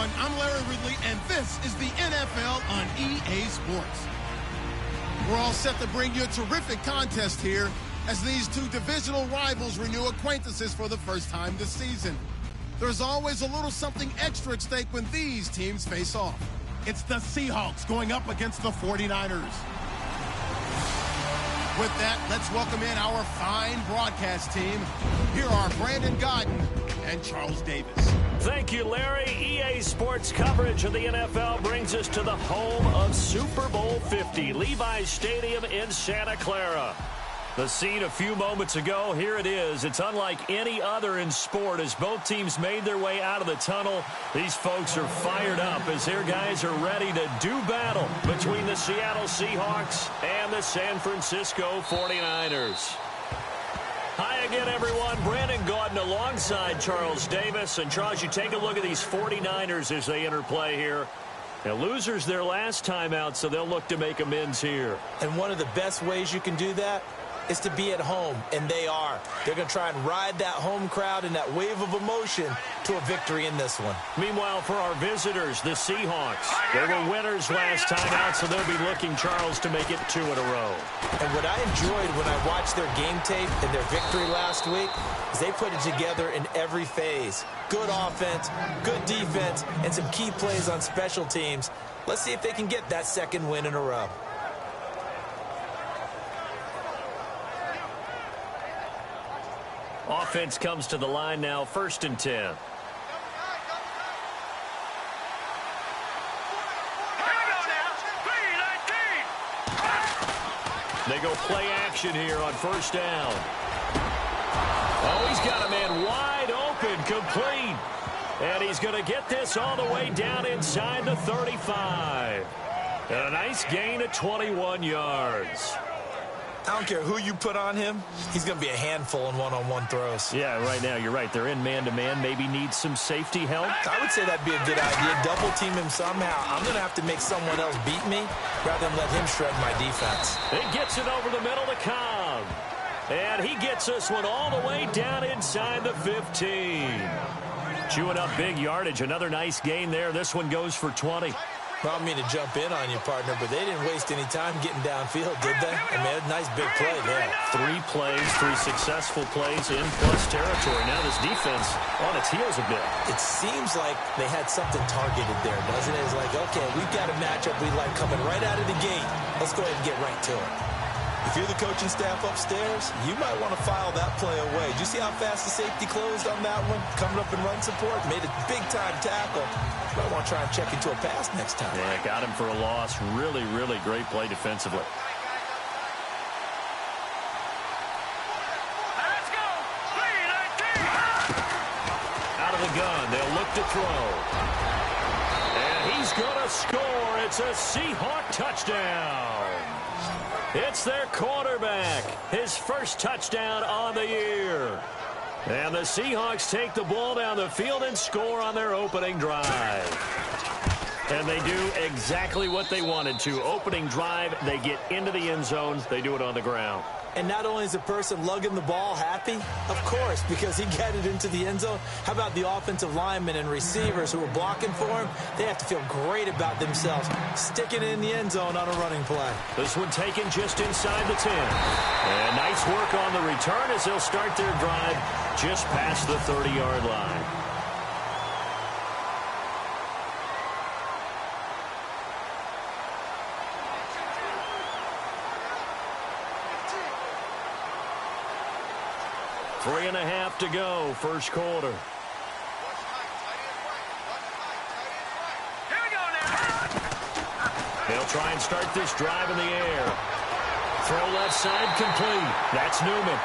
everyone. I'm Larry Ridley, and this is the NFL on EA Sports. We're all set to bring you a terrific contest here as these two divisional rivals renew acquaintances for the first time this season. There's always a little something extra at stake when these teams face off. It's the Seahawks going up against the 49ers. With that, let's welcome in our fine broadcast team. Here are Brandon Godden and Charles Davis. Thank you, Larry. EA Sports coverage of the NFL brings us to the home of Super Bowl 50, Levi's Stadium in Santa Clara. The scene a few moments ago, here it is. It's unlike any other in sport as both teams made their way out of the tunnel. These folks are fired up as their guys are ready to do battle between the Seattle Seahawks and the San Francisco 49ers. Hi again, everyone. Brandon Gaudin alongside Charles Davis. And, Charles, you take a look at these 49ers as they interplay here. Now, losers their last time out, so they'll look to make amends here. And one of the best ways you can do that is to be at home, and they are. They're going to try and ride that home crowd and that wave of emotion to a victory in this one. Meanwhile, for our visitors, the Seahawks, they were winners last time out, so they'll be looking, Charles, to make it 2 in a row. And what I enjoyed when I watched their game tape and their victory last week is they put it together in every phase. Good offense, good defense, and some key plays on special teams. Let's see if they can get that second win in a row. Offense comes to the line now, 1st and 10. They go play action here on 1st down. Oh, he's got a man wide open, complete. And he's going to get this all the way down inside the 35. And a nice gain of 21 yards. I don't care who you put on him, he's going to be a handful in one-on-one throws. Yeah, right now, you're right. They're in man-to-man. Maybe needs some safety help. I would say that'd be a good idea. Double team him somehow. I'm going to have to make someone else beat me rather than let him shred my defense. He gets it over the middle to Cobb. And he gets this one all the way down inside the 15. Chewing up big yardage. Another nice gain there. This one goes for 20. Well, I mean to jump in on you, partner, but they didn't waste any time getting downfield, did they? I mean, a nice big play there. 3 plays, 3 successful plays in plus territory. Now this defense on its heels a bit. It seems like they had something targeted there, doesn't it? It's like, okay, we've got a matchup we like coming right out of the gate. Let's go ahead and get right to it. If you're the coaching staff upstairs, you might want to file that play away. Did you see how fast the safety closed on that one? Coming up in run support, made a big-time tackle. Might want to try and check into a pass next time. Yeah, got him for a loss. Really, really great play defensively. Let's go! 3-19! Out of the gun, they'll look to throw. And he's going to score. It's a Seahawk touchdown. It's their quarterback, his first touchdown on the year. And the Seahawks take the ball down the field and score on their opening drive. And they do exactly what they wanted to. Opening drive, they get into the end zone. They do it on the ground. And not only is the person lugging the ball happy, of course, because he got it into the end zone. How about the offensive linemen and receivers who are blocking for him? They have to feel great about themselves, sticking it in the end zone on a running play. This one taken just inside the 10. And nice work on the return as they'll start their drive just past the 30-yard line. Three and a half to go, first quarter. Here we go now. They'll try and start this drive in the air. Throw left side complete. That's Newman.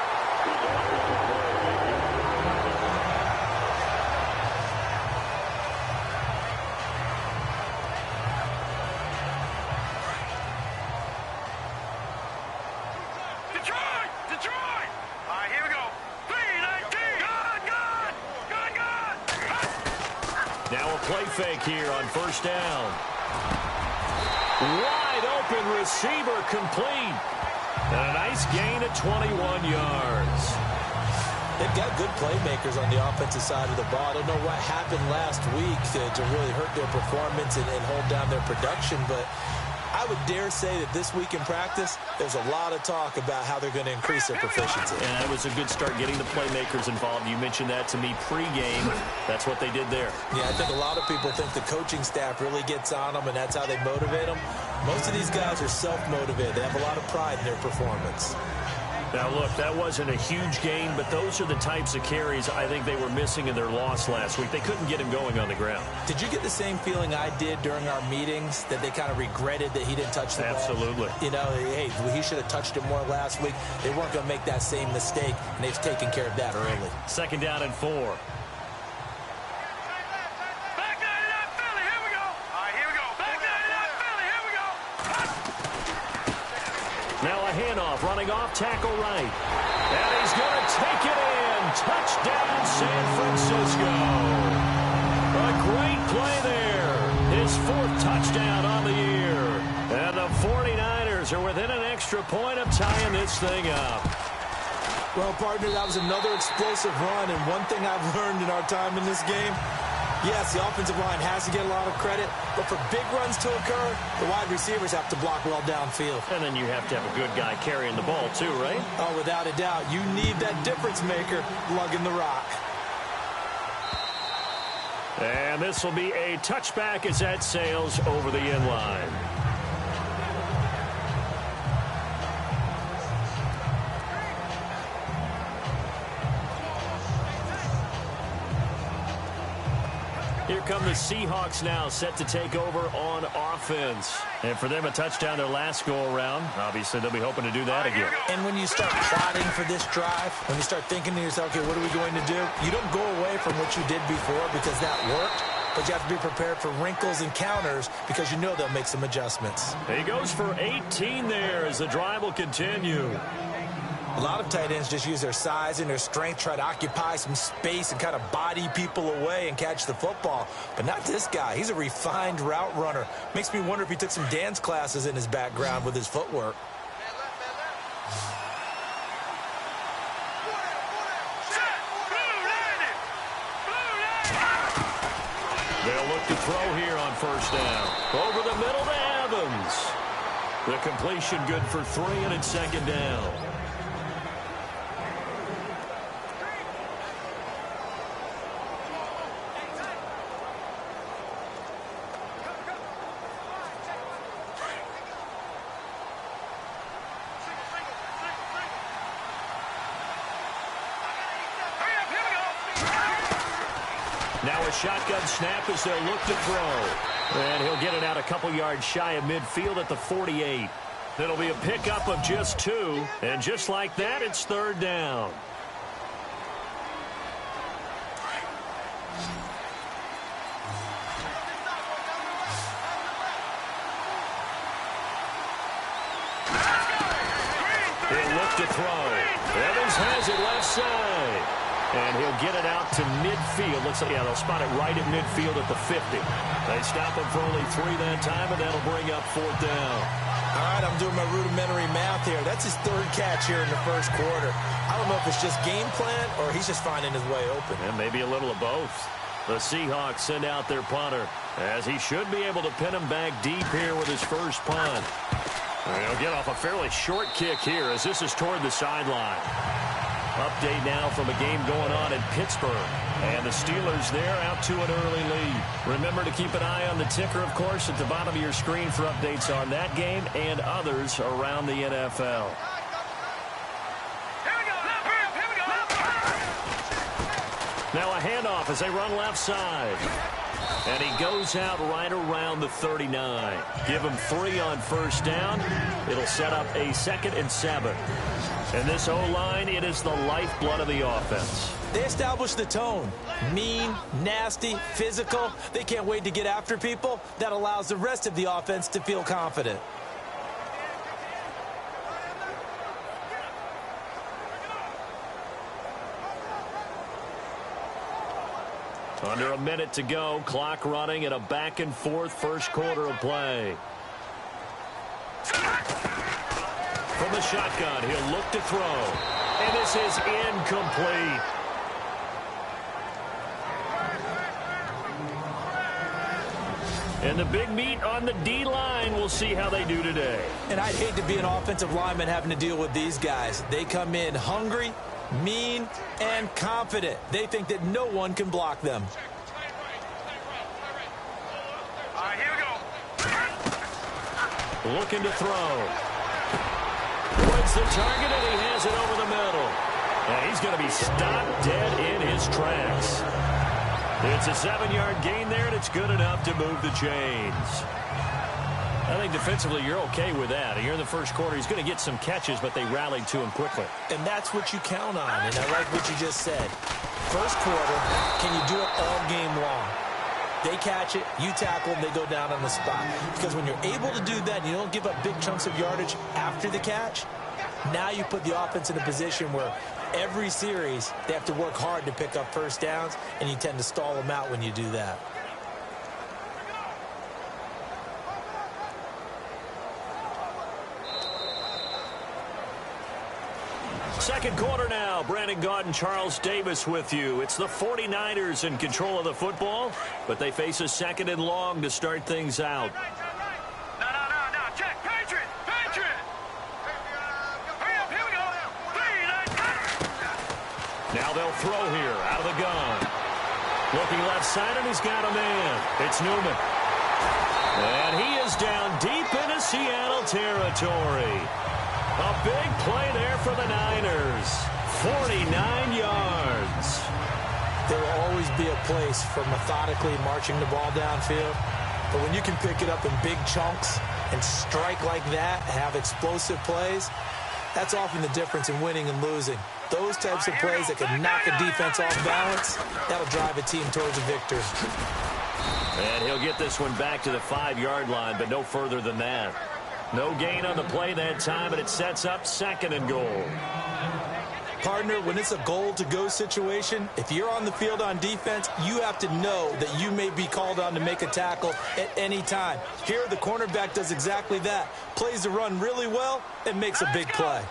Detroit! All right, here we go. 3-19! Good! Now a play fake here on 1st down. Wide open receiver complete. And a nice gain of 21 yards. They've got good playmakers on the offensive side of the ball. I don't know what happened last week to really hurt their performance and hold down their production, but I would dare say that this week in practice, there's a lot of talk about how they're going to increase their proficiency. And that was a good start getting the playmakers involved. You mentioned that to me pregame. That's what they did there. Yeah, I think a lot of people think the coaching staff really gets on them, and that's how they motivate them. Most of these guys are self-motivated. They have a lot of pride in their performance. Now, look, that wasn't a huge gain, but those are the types of carries I think they were missing in their loss last week. They couldn't get him going on the ground. Did you get the same feeling I did during our meetings, that they kind of regretted that he didn't touch the ball? Absolutely. You know, hey, he should have touched it more last week. They weren't going to make that same mistake, and they've taken care of that early. 2nd down and 4. Now a handoff, running off, tackle right. And he's going to take it in. Touchdown, San Francisco. A great play there. His 4th touchdown on the year. And the 49ers are within an extra point of tying this thing up. Well, partner, that was another explosive run, and one thing I've learned in our time in this game, yes, the offensive line has to get a lot of credit, but for big runs to occur, the wide receivers have to block well downfield. And then you have to have a good guy carrying the ball too, right? Oh, without a doubt. You need that difference maker lugging the rock. And this will be a touchback as that sails over the end line. Here come the Seahawks now, set to take over on offense. And for them, a touchdown their last go-around. Obviously, they'll be hoping to do that again. And when you start plotting for this drive, when you start thinking to yourself, okay, what are we going to do? You don't go away from what you did before because that worked, but you have to be prepared for wrinkles and counters because you know they'll make some adjustments. He goes for 18 there as the drive will continue. A lot of tight ends just use their size and their strength, try to occupy some space and kind of body people away and catch the football. But not this guy. He's a refined route runner. Makes me wonder if he took some dance classes in his background with his footwork. They'll look to throw here on 1st down. Over the middle to Evans. The completion good for 3, and it's 2nd down. Now a shotgun snap as they'll look to throw. And he'll get it out a couple yards shy of midfield at the 48. It'll be a pickup of just 2. And just like that, it's 3rd down. He'll look to throw. Evans has it left side. And he'll get it out to midfield. Looks like, yeah, they'll spot it right at midfield at the 50. They stop him for only 3 that time, and that'll bring up 4th down. All right, I'm doing my rudimentary math here. That's his 3rd catch here in the 1st quarter. I don't know if it's just game plan or he's just finding his way open. And maybe a little of both. The Seahawks send out their punter, as he should be able to pin him back deep here with his first punt. And he'll get off a fairly short kick here as this is toward the sideline. Update now from a game going on in Pittsburgh. And the Steelers there out to an early lead. Remember to keep an eye on the ticker, of course, at the bottom of your screen for updates on that game and others around the NFL. Now a handoff as they run left side. And he goes out right around the 39. Give him 3 on 1st down. It'll set up a 2nd and 7. And this O-line, it is the lifeblood of the offense. They establish the tone. Mean, nasty, physical. They can't wait to get after people. That allows the rest of the offense to feel confident. Under a minute to go, clock running at a back-and-forth 1st quarter of play. From the shotgun, he'll look to throw. And this is incomplete. And the big meat on the D-line, we'll see how they do today. And I'd hate to be an offensive lineman having to deal with these guys. They come in hungry, mean, and confident. They think that no one can block them. All right, here we go. Looking to throw. Wins the target, and he has it over the middle. And he's going to be stopped dead in his tracks. It's a 7-yard gain there, and it's good enough to move the chains. I think defensively you're okay with that. Here in the first quarter, he's going to get some catches, but they rallied to him quickly. And that's what you count on, and I like what you just said. First quarter, can you do it all game long? They catch it, you tackle, and they go down on the spot. Because when you're able to do that, and you don't give up big chunks of yardage after the catch, now you put the offense in a position where every series they have to work hard to pick up first downs, and you tend to stall them out when you do that. Second quarter now. Brandon Gaudin and Charles Davis with you. It's the 49ers in control of the football, but they face a second and long to start things out. No. Check. Patriot. Hurry up. Here we go. 3, 9, 10. Now they'll throw here out of the gun. Looking left side, and he's got a man. It's Newman. And he is down deep into Seattle territory. A big play there for the Niners. 49 yards. There will always be a place for methodically marching the ball downfield. But when you can pick it up in big chunks and strike like that, have explosive plays, that's often the difference in winning and losing. Those types of plays that can knock a defense off balance, that'll drive a team towards a victory. And he'll get this one back to the 5-yard line, but no further than that. No gain on the play that time, and it sets up second and goal. Partner, when it's a goal-to-go situation, if you're on the field on defense, you have to know that you may be called on to make a tackle at any time. Here, the cornerback does exactly that. Plays the run really well and makes a big play.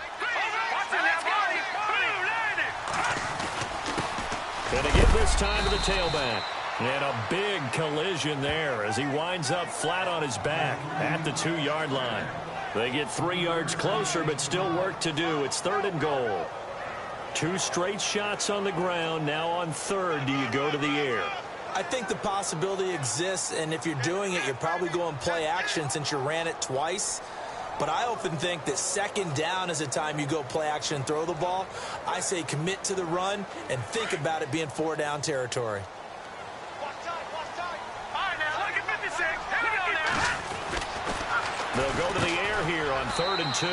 Gonna give this time to the tailback. And a big collision there as he winds up flat on his back at the 2-yard line. They get 3 yards closer, but still work to do. It's third and goal. 2 straight shots on the ground. Now on third, do you go to the air? I think the possibility exists, and if you're doing it, you're probably going play action since you ran it twice. But I often think that second down is the time you go play action and throw the ball. I say commit to the run and think about it being 4-down territory. They'll go to the air here on 3rd and 2.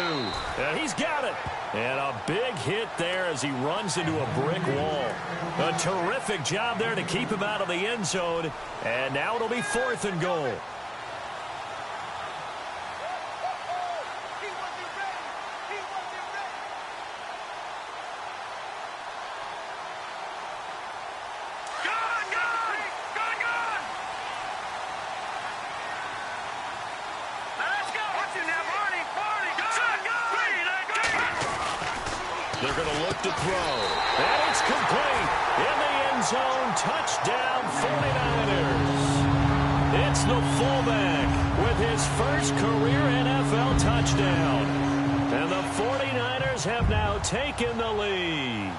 And he's got it. And a big hit there as he runs into a brick wall. A terrific job there to keep him out of the end zone. And now it'll be 4th and goal. They're going to look to throw. And it's complete. In the end zone. Touchdown 49ers. It's the fullback with his first career NFL touchdown. And the 49ers have now taken the lead.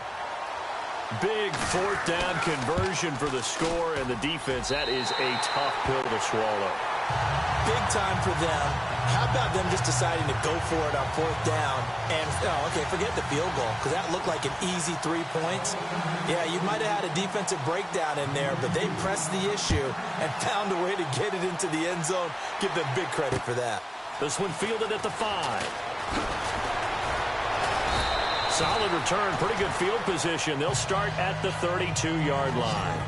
Big 4th down conversion for the score, and the defense, that is a tough pill to swallow. Big time for them. How about them just deciding to go for it on 4th down? And, okay, forget the field goal, because that looked like an easy 3 points. Yeah, you might have had a defensive breakdown in there, but they pressed the issue and found a way to get it into the end zone. Give them big credit for that. This one fielded at the 5. Solid return, pretty good field position. They'll start at the 32-yard line.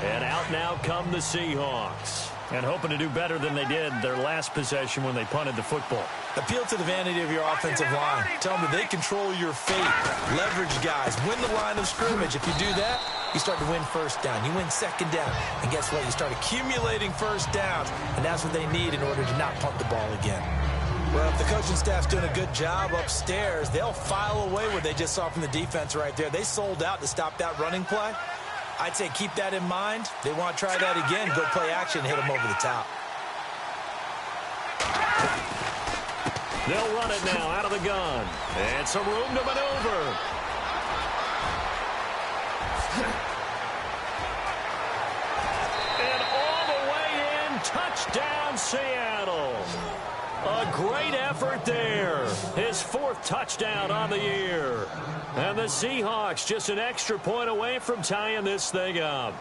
And out now come the Seahawks. And hoping to do better than they did their last possession when they punted the football. Appeal to the vanity of your offensive line. Tell them that they control your fate. Leverage guys. Win the line of scrimmage. If you do that, you start to win first down. You win second down. And guess what? You start accumulating first downs. And that's what they need in order to not punt the ball again. Well, if the coaching staff's doing a good job upstairs, they'll file away what they just saw from the defense right there. They sold out to stop that running play. I'd say keep that in mind. They want to try that again. Go play action and hit them over the top. They'll run it now out of the gun. And some room to maneuver. And all the way in, touchdown Seattle. A great effort there. His 4th touchdown on the year. And the Seahawks just an extra point away from tying this thing up.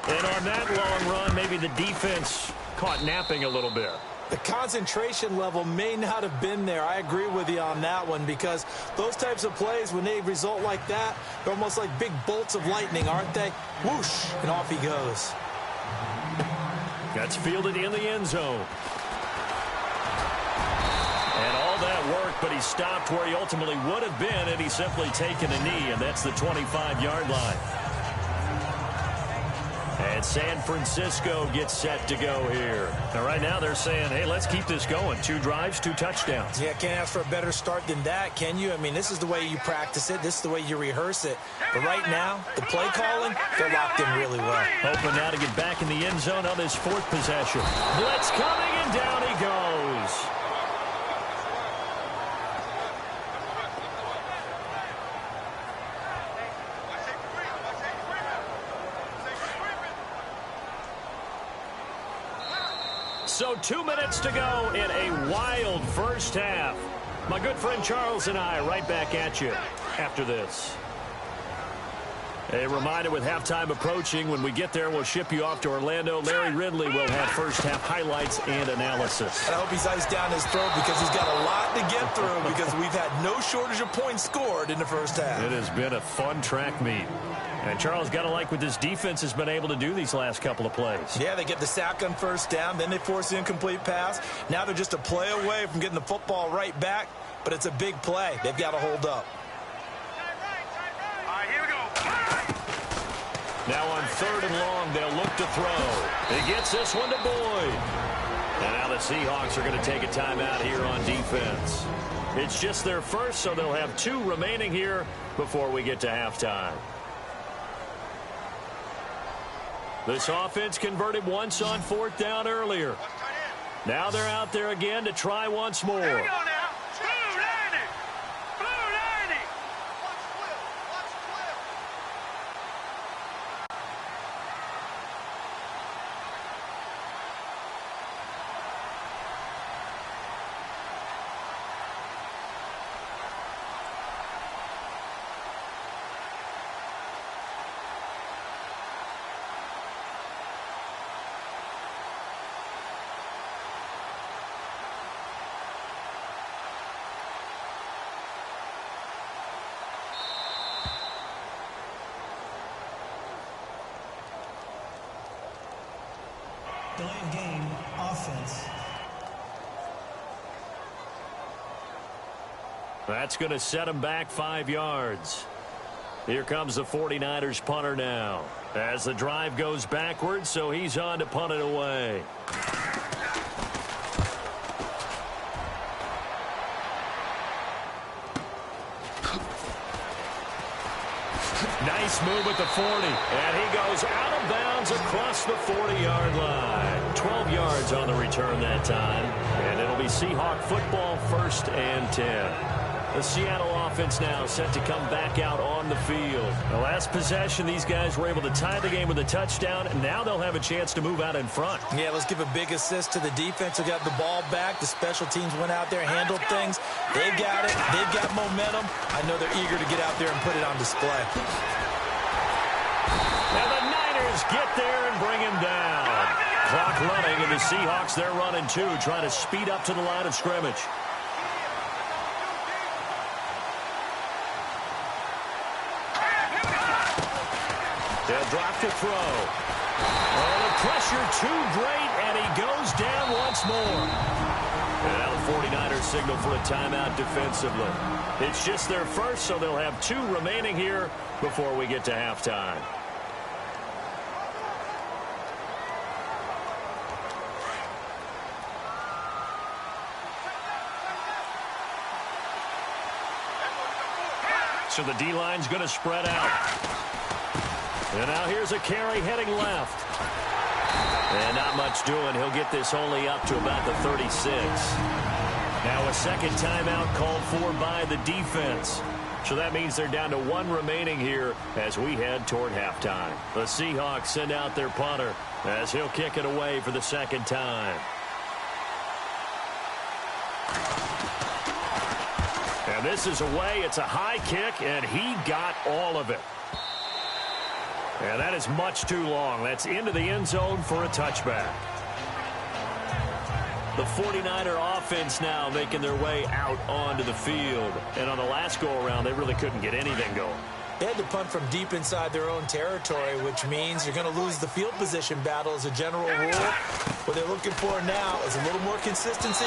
And on that long run, maybe the defense caught napping a little bit. The concentration level may not have been there. I agree with you on that one because those types of plays, when they result like that, they're almost like big bolts of lightning, aren't they? Whoosh, and off he goes. That's fielded in the end zone. And all that work, but he stopped where he ultimately would have been had he simply taken a knee, and that's the 25-yard line. And San Francisco gets set to go here. Now, right now they're saying, hey, let's keep this going. 2 drives, 2 touchdowns. Yeah, can't ask for a better start than that, can you? I mean, this is the way you practice it. This is the way you rehearse it. But right now, the play calling, they're locked in really well. Hoping now to get back in the end zone on this 4th possession. Blitz coming, and down he goes. So 2 minutes to go in a wild first half. My good friend Charles and I right back at you after this. A reminder with halftime approaching, when we get there, we'll ship you off to Orlando. Larry Ridley will have first half highlights and analysis. And I hope he's iced down his throat because he's got a lot to get through because we've had no shortage of points scored in the first half. It has been a fun track meet. And Charles, got to like what this defense has been able to do these last couple of plays. Yeah, they get the sack on first down, then they force the incomplete pass. Now they're just a play away from getting the football right back, but it's a big play. They've got to hold up. All right, here we go. Now on 3rd and long, they'll look to throw. He gets this one to Boyd. And now the Seahawks are going to take a timeout here on defense. It's just their first, so they'll have 2 remaining here before we get to halftime. This offense converted once on 4th down earlier. Now they're out there again to try once more. Here we go now. Blue 90. Blue 90. Delayed game, offense. That's going to set him back 5 yards. Here comes the 49ers punter now. As the drive goes backwards, so he's on to punt it away. Nice move at the 40. And he goes out of bounds across the 40-yard line. 12 yards on the return that time. And it'll be Seahawk football, 1st and 10. The Seattle offense now set to come back out on the field. The last possession, these guys were able to tie the game with a touchdown, and now they'll have a chance to move out in front. Yeah, let's give a big assist to the defense who got the ball back. The special teams went out there, handled things. They've got it. They've got momentum. I know they're eager to get out there and put it on display. And the Niners get there and bring him down. Clock running, and the Seahawks, they're running too, trying to speed up to the line of scrimmage. They'll drop to throw. Oh, the pressure too great, and he goes down once more. And now the 49ers signal for a timeout defensively. It's just their first, so they'll have 2 remaining here before we get to halftime. So the D-line's going to spread out. And now here's a carry heading left. And not much doing. He'll get this only up to about the 36. Now a second timeout called for by the defense. So that means they're down to 1 remaining here as we head toward halftime. The Seahawks send out their punter as he'll kick it away for the second time. And this is away. It's a high kick, and he got all of it. And that is much too long. That's into the end zone for a touchback. The 49er offense now making their way out onto the field. And on the last go-around, they really couldn't get anything going. They had to punt from deep inside their own territory, which means you're going to lose the field position battle as a general rule. What they're looking for now is a little more consistency.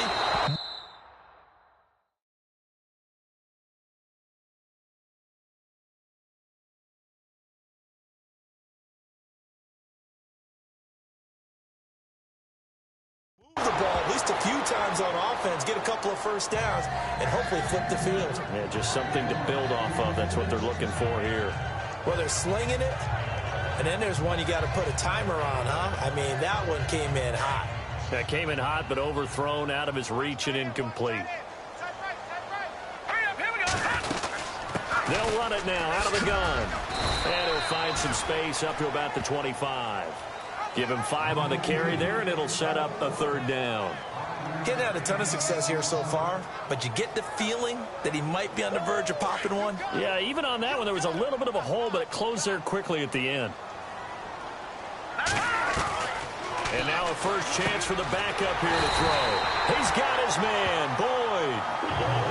The ball at least a few times on offense, get a couple of first downs, and hopefully flip the field. Yeah, just something to build off of. That's what they're looking for here. Well, they're slinging it, and then there's one you got to put a timer on, huh? I mean, that one came in hot. That came in hot, but overthrown, out of his reach and incomplete. They'll run it now out of the gun. And he'll find some space up to about the 25. Give him 5 on the carry there, and it'll set up a 3rd down. Getting had a ton of success here so far, but you get the feeling that he might be on the verge of popping one. Yeah, even on that one, there was a little bit of a hole, but it closed there quickly at the end. And now a first chance for the backup here to throw. He's got his man, Boyd.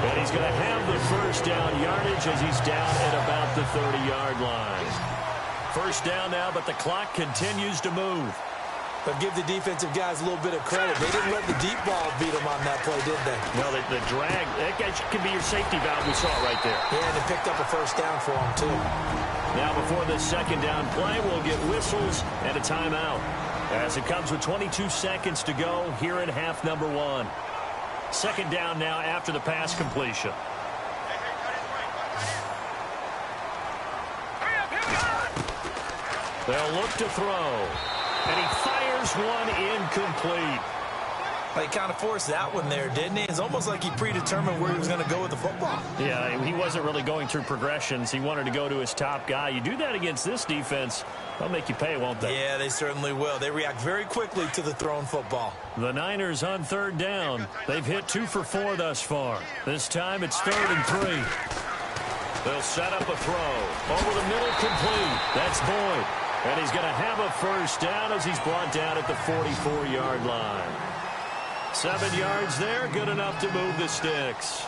And he's going to have the first down yardage as he's down at about the 30-yard line. First down now, but the clock continues to move. But give the defensive guys a little bit of credit. They didn't let the deep ball beat them on that play, did they? Well, the drag, that can be your safety valve. We saw it right there. Yeah, and they picked up a first down for them, too. Now before this second down play, we'll get whistles and a timeout. As it comes with 22 seconds to go here in half number 1. Second down now after the pass completion. They'll look to throw. And he fires one incomplete. Well, he kind of forced that one there, didn't he? It's almost like he predetermined where he was going to go with the football. Yeah, he wasn't really going through progressions. He wanted to go to his top guy. You do that against this defense, they'll make you pay, won't they? Yeah, they certainly will. They react very quickly to the thrown football. The Niners on 3rd down. They've hit 2 for 4 thus far. This time it's 3rd and 3. They'll set up a throw. Over the middle, complete. That's Boyd. And he's going to have a first down as he's brought down at the 44-yard line. 7 yards there, good enough to move the sticks.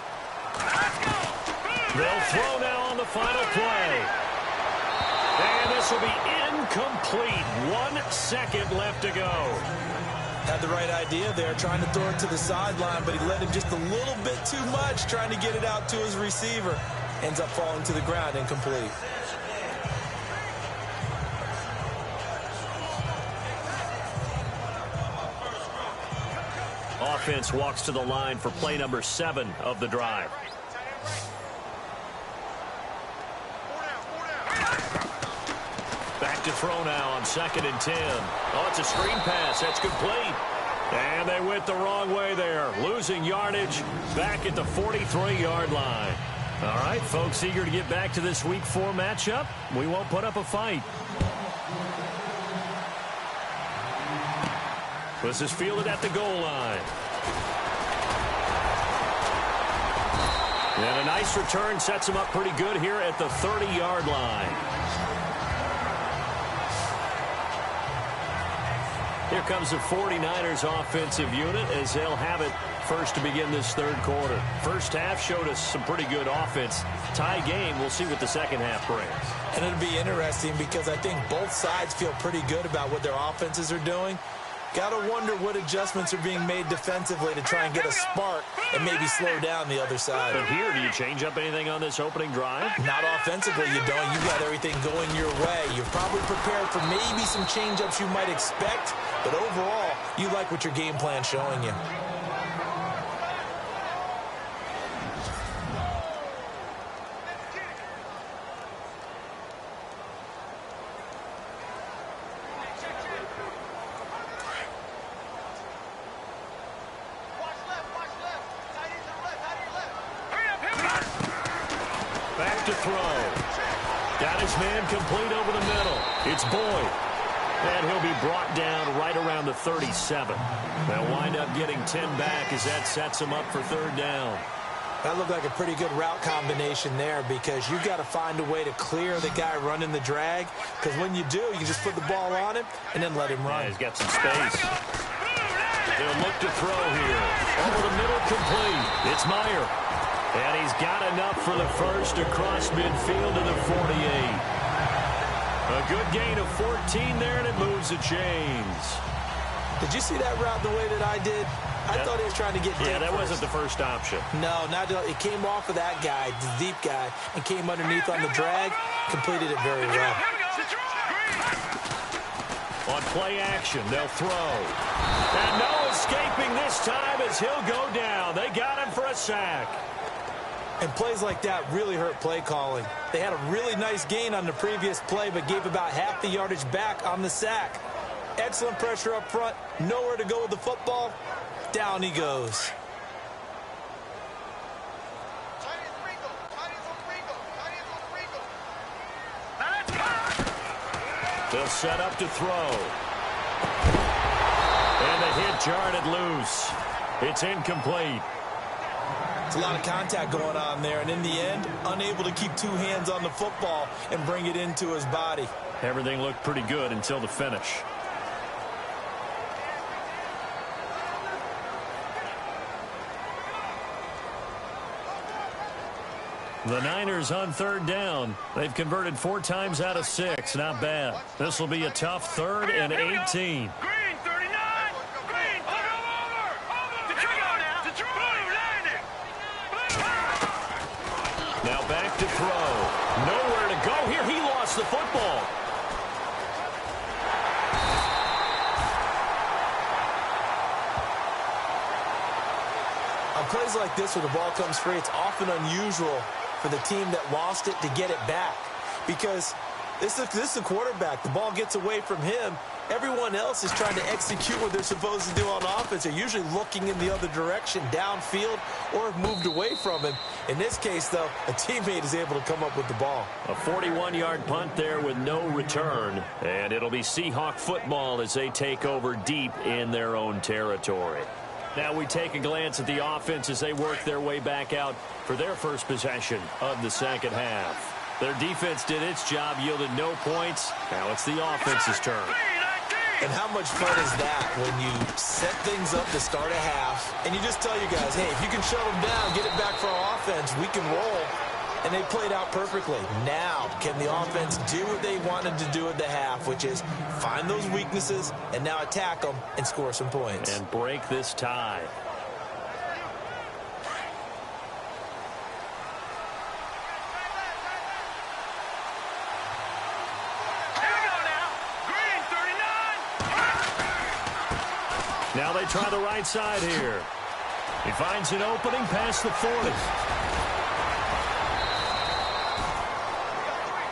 They'll throw now on the final play. And this will be incomplete. 1 second left to go. Had the right idea there, trying to throw it to the sideline, but he let him just a little bit too much, trying to get it out to his receiver. Ends up falling to the ground, incomplete. Offense walks to the line for play number 7 of the drive. Back to throw now on 2nd and 10. Oh, it's a screen pass. That's complete. And they went the wrong way there. Losing yardage back at the 43-yard line. All right, folks, eager to get back to this Week 4 matchup. We won't put up a fight. This is fielded at the goal line. And a nice return sets him up pretty good here at the 30-yard line. Here comes the 49ers offensive unit as they'll have it first to begin this 3rd quarter. First half showed us some pretty good offense. Tie game, we'll see what the second half brings. And it'll be interesting because I think both sides feel pretty good about what their offenses are doing. Gotta wonder what adjustments are being made defensively to try and get a spark and maybe slow down the other side. But here, do you change up anything on this opening drive? Not offensively, you don't. You've got everything going your way. You're probably prepared for maybe some change-ups you might expect, but overall, you like what your game plan's showing you. Back to throw. Got his man complete over the middle. It's Boyd. And he'll be brought down right around the 37. They'll wind up getting 10 back as that sets him up for third down. That looked like a pretty good route combination there because you've got to find a way to clear the guy running the drag, because when you do, you just put the ball on him and then let him run. Yeah, he's got some space. They'll look to throw here. Over the middle, complete. It's Meyer. And he's got enough for the first across midfield to the 48. A good gain of 14 there, and it moves the chains. Did you see that route the way that I did? I thought he was trying to get deep. Yeah, that first. wasn't the first option. No, it came off of that guy, the deep guy, and came underneath on the drag, completed it very well. On play action, they'll throw. And no escaping this time as he'll go down. They got him for a sack. And plays like that really hurt play calling. They had a really nice gain on the previous play, but gave about half the yardage back on the sack. Excellent pressure up front, nowhere to go with the football. Down he goes. They'll set up to throw. And the hit jarred it loose. It's incomplete. It's a lot of contact going on there, and in the end, unable to keep two hands on the football and bring it into his body. Everything looked pretty good until the finish. The Niners on third down. They've converted 4 times out of 6. Not bad. This will be a tough 3rd and 18. Green, 39. Green, over. Did you go now? Did you landing? Now back to throw. Nowhere to go here. He lost the football. On plays like this where the ball comes free, it's often unusual for the team that lost it to get it back, because this is the quarterback. The ball gets away from him. Everyone else is trying to execute what they're supposed to do on offense. They're usually looking in the other direction, downfield, or have moved away from him. In this case, though, a teammate is able to come up with the ball. A 41-yard punt there with no return. And it'll be Seahawk football as they take over deep in their own territory. Now we take a glance at the offense as they work their way back out for their first possession of the second half. Their defense did its job, yielded no points. Now it's the offense's turn. And how much fun is that when you set things up to start a half and you just tell your guys, hey, if you can shut them down, get it back for our offense, we can roll. And they played out perfectly. Now, can the offense do what they wanted to do at the half, which is find those weaknesses and now attack them and score some points. And break this tie. Now they try the right side here. He finds an opening past the 40.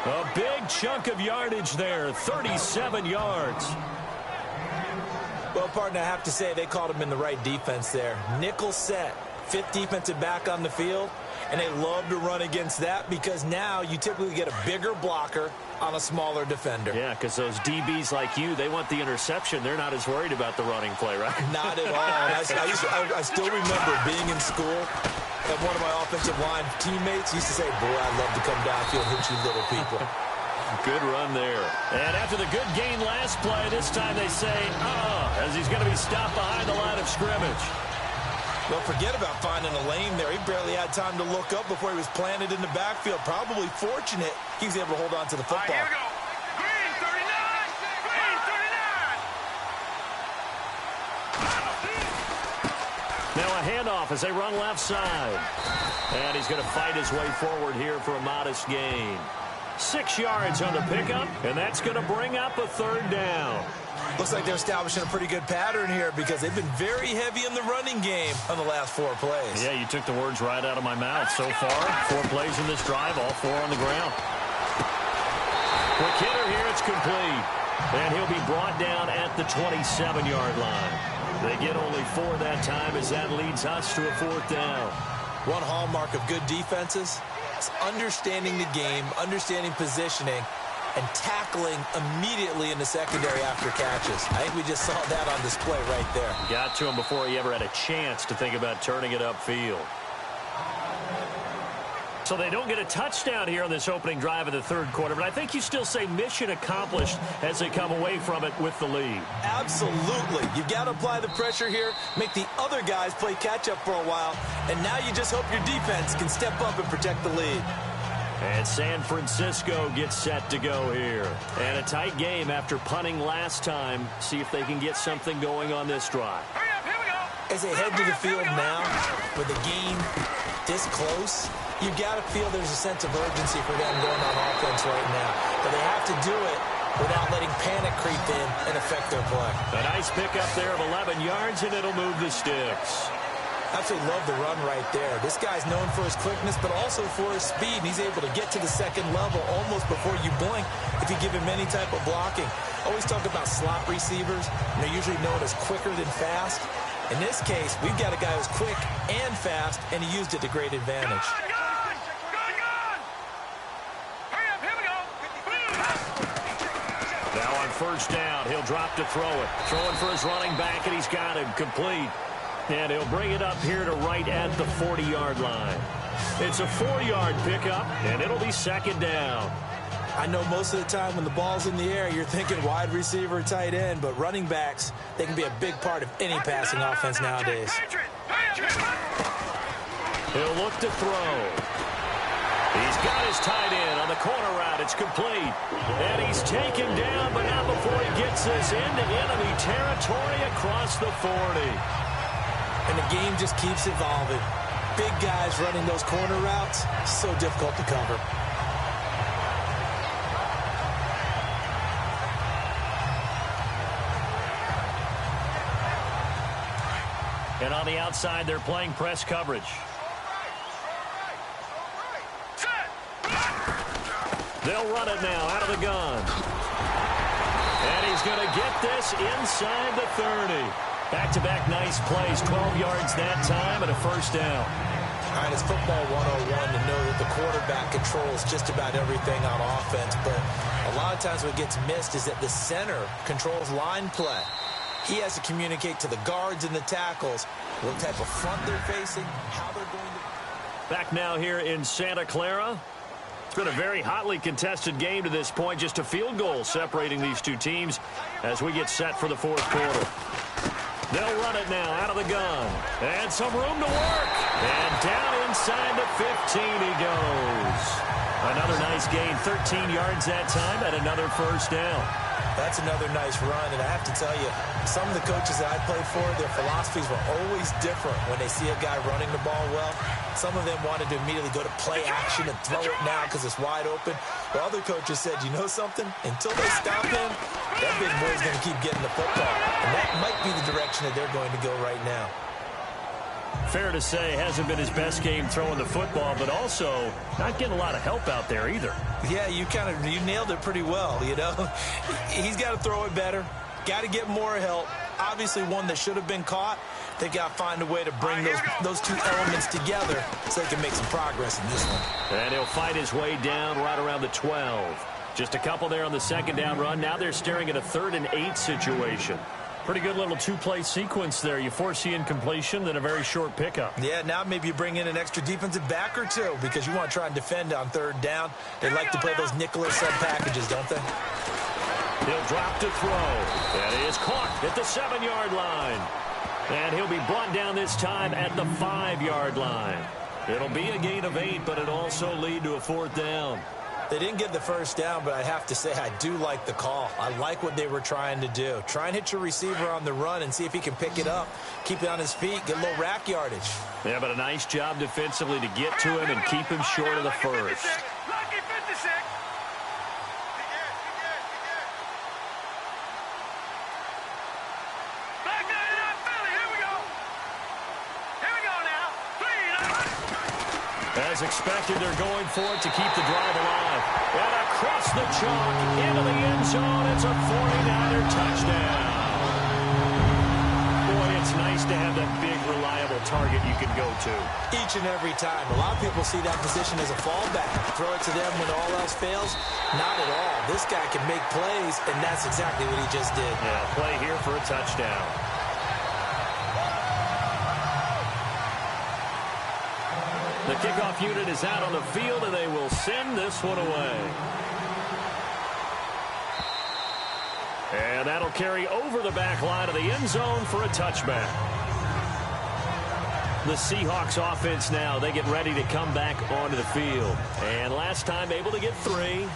A big chunk of yardage there, 37 yards. Well, partner, I have to say they called him in the right defense there. Nickel set, 5th defensive back on the field, and they love to run against that because now you typically get a bigger blocker on a smaller defender. Yeah, because those DBs like you, they want the interception. They're not as worried about the running play, right? Not at all. I still remember being in school, and one of my offensive line teammates used to say, boy, I'd love to come downfield and hit you little people. Good run there. And after the good gain last play, this time they say, as he's going to be stopped behind the line of scrimmage. Well, forget about finding a lane there. He barely had time to look up before he was planted in the backfield. Probably fortunate he was able to hold on to the football. Here we go. Green, 39. Green, 39. handoff as they run left side. And he's going to fight his way forward here for a modest gain. 6 yards on the pickup, and that's going to bring up a third down. Looks like they're establishing a pretty good pattern here because they've been very heavy in the running game on the last 4 plays. Yeah, you took the words right out of my mouth. So far, 4 plays in this drive, all 4 on the ground. Quick hitter here, it's complete. And he'll be brought down at the 27-yard line. They get only 4 that time as that leads us to a 4th down. One hallmark of good defenses is understanding the game, understanding positioning, and tackling immediately in the secondary after catches. I think we just saw that on display right there. Got to him before he ever had a chance to think about turning it upfield. So they don't get a touchdown here on this opening drive of the 3rd quarter, but I think you still say mission accomplished as they come away from it with the lead. Absolutely. You've got to apply the pressure here, make the other guys play catch-up for a while, and now you just hope your defense can step up and protect the lead. And San Francisco gets set to go here. And a tight game after punting last time. See if they can get something going on this drive. Hurry up, here we go. As they head to the field now, with the game this close, you got to feel there's a sense of urgency for them going on offense right now. But they have to do it without letting panic creep in and affect their play. A nice pickup there of 11 yards, and it'll move the sticks. Absolutely love the run right there. This guy's known for his quickness, but also for his speed. And he's able to get to the second level almost before you blink if you give him any type of blocking. Always talk about slot receivers, and they're usually known as quicker than fast. In this case, we've got a guy who's quick and fast, and he used it to great advantage. Gun! Hurry up, here we go. Now on 1st down, he'll drop to throw it. Throwing for his running back, and he's got him complete. And he'll bring it up here to right at the 40-yard line. It's a 4-yard pickup, and it'll be 2nd down. I know most of the time when the ball's in the air, you're thinking wide receiver, tight end, but running backs, they can be a big part of any passing offense nowadays. He'll look to throw. He's got his tight end on the corner route. It's complete. And he's taken down, but not before he gets this into enemy territory across the 40. And the game just keeps evolving. Big guys running those corner routes, so difficult to cover. And on the outside, they're playing press coverage. They'll run it now out of the gun. And he's going to get this inside the 30. Back-to-back nice plays, 12 yards that time and a 1st down. All right, it's football 101 to know that the quarterback controls just about everything on offense, but a lot of times what gets missed is that the center controls line play. He has to communicate to the guards and the tackles what type of front they're facing, how they're going to... Back now here in Santa Clara. It's been a very hotly contested game to this point. Just a field goal separating these two teams as we get set for the 4th quarter. They'll run it now out of the gun. And some room to work. And down inside the 15 he goes. Another nice gain, 13 yards that time, and another 1st down. That's another nice run, and I have to tell you, some of the coaches that I played for, their philosophies were always different when they see a guy running the ball well. Some of them wanted to immediately go to play action and throw it now because it's wide open. But other coaches said, you know something? Until they stop him, that big boy's going to keep getting the football. And that might be the direction that they're going to go right now. Fair to say, hasn't been his best game throwing the football, but also not getting a lot of help out there either. Yeah, you nailed it pretty well, you know. He's got to throw it better, got to get more help. Obviously one that should have been caught. They got to find a way to bring those two elements together so they can make some progress in this one. And he'll fight his way down right around the 12. Just a couple there on the 2nd down run. Now they're staring at a 3rd and 8 situation. Pretty good little 2-play sequence there. You force the incompletion, then a very short pickup. Yeah, now maybe you bring in an extra defensive back or two because you want to try and defend on 3rd down. They like to play those nickel or sub packages, don't they? He'll drop to throw. And he is caught at the 7-yard line. And he'll be brought down this time at the 5-yard line. It'll be a gain of 8, but it'll also lead to a 4th down. They didn't get the first down, but I have to say I do like the call. I like what they were trying to do. Try and hit your receiver on the run and see if he can pick it up, keep it on his feet, get a little rack yardage. Yeah, but a nice job defensively to get to him and keep him short of the first. Lucky 56. Back down, Philly. Here we go. Here we go now. 3. As expected, they're going for it to keep the drive alive. And across the chalk into the end zone. It's a 49er touchdown. Boy, it's nice to have that big, reliable target you can go to. Each and every time. A lot of people see that position as a fallback. Throw it to them when all else fails. Not at all. This guy can make plays, and that's exactly what he just did. Yeah, play here for a touchdown. The kickoff unit is out on the field, and they will send this one away. And that'll carry over the back line of the end zone for a touchback. The Seahawks offense now, they get ready to come back onto the field. And last time able to get 3.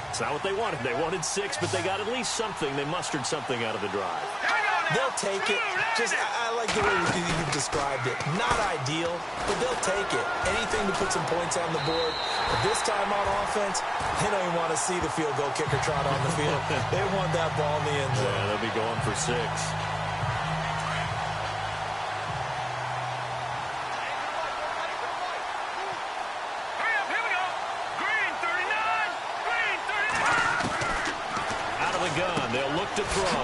It's not what they wanted. They wanted 6, but they got at least something. They mustered something out of the drive. They'll take it. I like the way you've described it. Not ideal, but they'll take it. Anything to put some points on the board. But this time on offense, they don't even want to see the field goal kicker trot on the field. They want that ball in the end zone. Yeah, they'll be going for 6. They'll look to throw.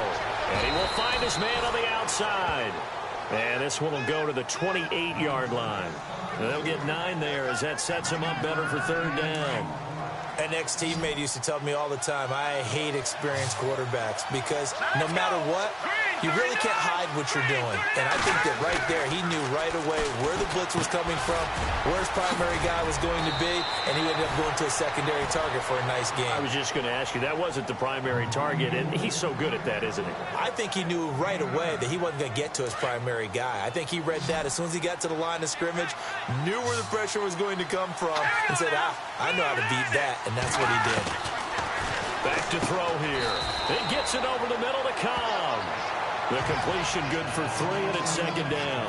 And he will find his man on the outside. And this one will go to the 28-yard line. And they'll get 9 there as that sets him up better for 3rd down. An ex-teammate used to tell me all the time, I hate experienced quarterbacks because no matter what, you really can't hide what you're doing. And I think that right there, he knew right away where the blitz was coming from, where his primary guy was going to be, and he ended up going to a secondary target for a nice game. I was just going to ask you, that wasn't the primary target, and he's so good at that, isn't he? I think he knew right away that he wasn't going to get to his primary guy. I think he read that as soon as he got to the line of scrimmage, knew where the pressure was going to come from, and said, I know how to beat that, and that's what he did. Back to throw here. It gets it over the middle to Cobb. The completion good for 3, and it's 2nd down.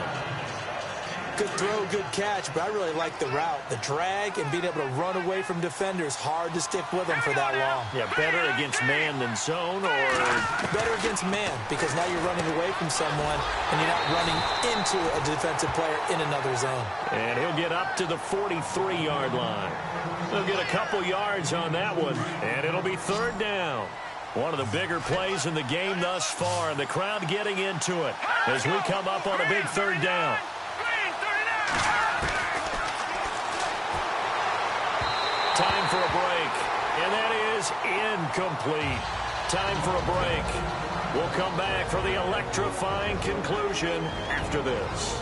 Good throw, good catch, but I really like the route. The drag and being able to run away from defenders, hard to stick with them for that long. Yeah, better against man than zone, or? Better against man, because now you're running away from someone, and you're not running into a defensive player in another zone. And he'll get up to the 43-yard line. He'll get a couple yards on that one, and it'll be 3rd down. One of the bigger plays in the game thus far, and the crowd getting into it as we come up on a big 3rd down. Time for a break, and that is incomplete. Time for a break. We'll come back for the electrifying conclusion after this.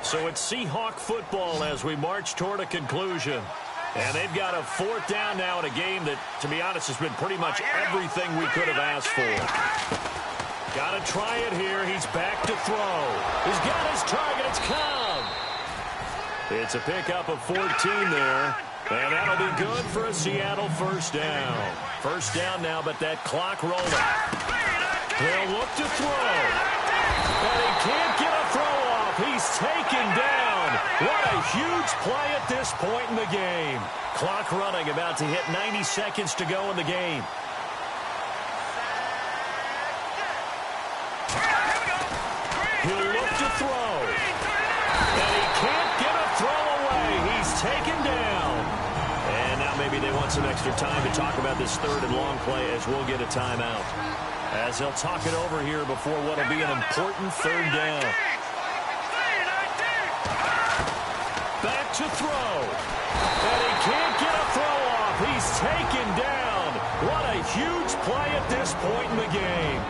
So it's Seahawk football as we march toward a conclusion. And they've got a 4th down now in a game that, to be honest, has been pretty much everything we could have asked for. Got to try it here. He's back to throw. He's got his target. It's Cobb. It's a pickup of 14 there. And that'll be good for a Seattle 1st down. 1st down now, but that clock rolling. They'll look to throw. And he can't get a throw off. He's taken down. What a huge play at this point in the game. Clock running, about to hit 90 seconds to go in the game. He'll look to throw. And he can't get a throw away. He's taken down. And now maybe they want some extra time to talk about this 3rd and long play as we'll get a timeout. As they'll talk it over here before what will be an important 3rd down. Back to throw. And he can't get a throw off. He's taken down. What a huge play at this point in the game.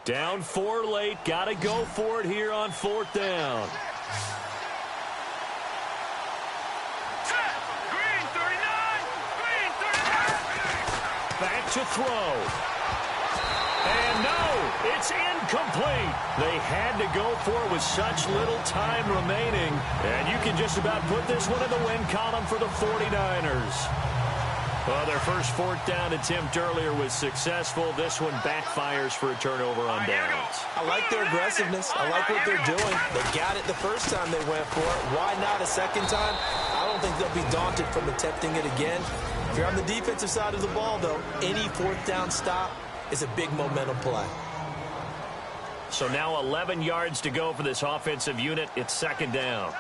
Down 4 late. Got to go for it here on 4th down. to throw. And no, it's incomplete. They had to go for it with such little time remaining. And you can just about put this one in the win column for the 49ers. Well, their first fourth down attempt earlier was successful. This one backfires for a turnover on downs. I like their aggressiveness. I like what they're doing. They got it the first time they went for it. Why not a second time? I don't think they'll be daunted from attempting it again. If you're on the defensive side of the ball, though, any fourth down stop is a big momentum play. So now 11 yards to go for this offensive unit. It's second down.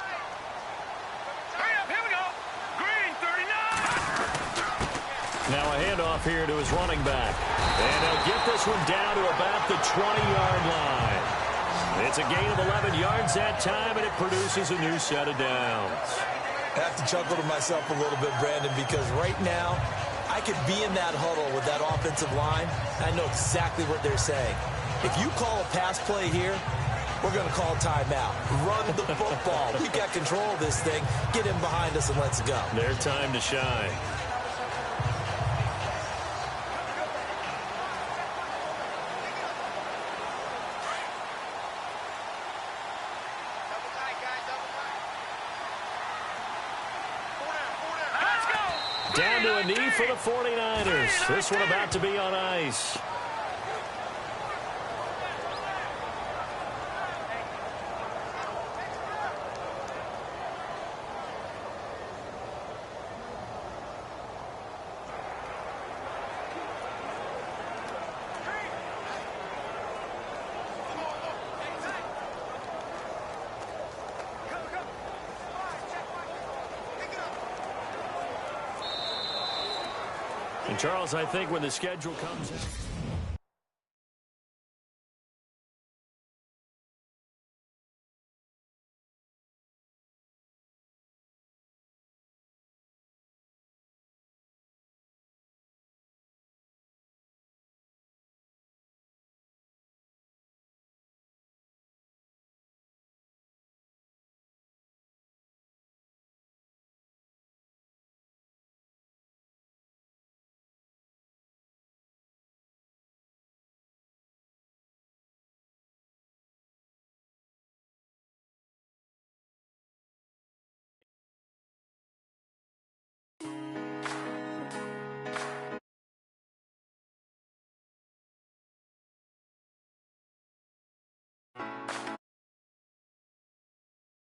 Now a handoff here to his running back. And he'll get this one down to about the 20-yard line. It's a gain of 11 yards that time, and it produces a new set of downs. I have to chuckle to myself a little bit, Brandon, because right now I could be in that huddle with that offensive line. I know exactly what they're saying. If you call a pass play here, we're going to call timeout. Run the football. We got control of this thing. Get in behind us and let's go. Their time to shine. Down to a knee for the 49ers. This one about to be on ice. And Charles, I think when the schedule comes out.